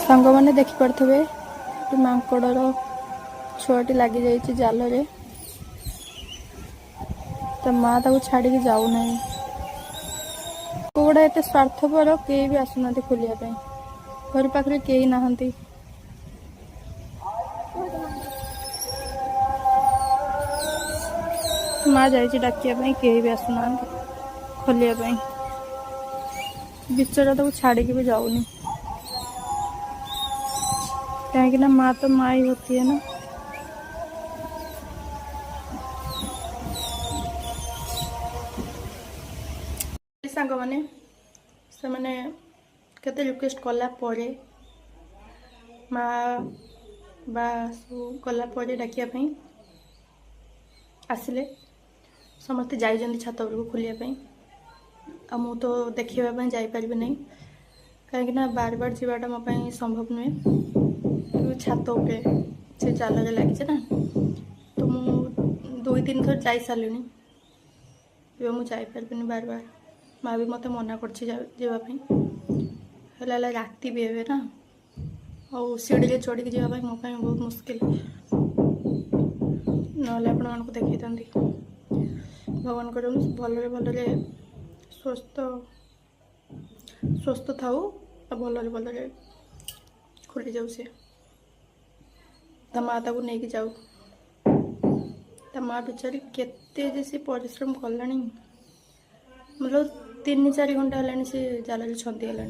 सांग मैंने देखिपे मांकड़र छुआटी लग जाइए जाल तो माँ ताको छाड़ी जाऊना कौड़ा एत स्वार्थपर कई भी आसुना खोलिया घर पाखे कई नहांती माँ जाइए डाकिया कई भी आसुना खोलिया बिचरा ताको छाड़ी भी जाऊनी कहीं माँ तो माँ ही होती है ना। सांग मैंने से मैंने केते रिक्वेस्ट कला माँ बा गला डाकिया आसिले समस्ते जाइए छात उपरको खोलिया आ मु तो देखा जापारि नहीं कहीं बार बार जावाटा मो संभव नुहे छात उपरे से जाल लगी ना तो मु 2-3 थर जा सारे मुझे बार बार माँ भी मत मना करवाई राति भी ए ना और सीढ़ी चढ़ी जावाई मो बहुत मुस्किल ना आपण देखी था भगवान कर भल भल स्वस्थ स्वस्थ थाऊ भल भल खोली जाऊ सी ता माँ ताको नहीं जाऊ ता माँ बेचारी केते सी परिश्रम कलानी मतलब 3-4 घंटा है सी जाल छंदी है।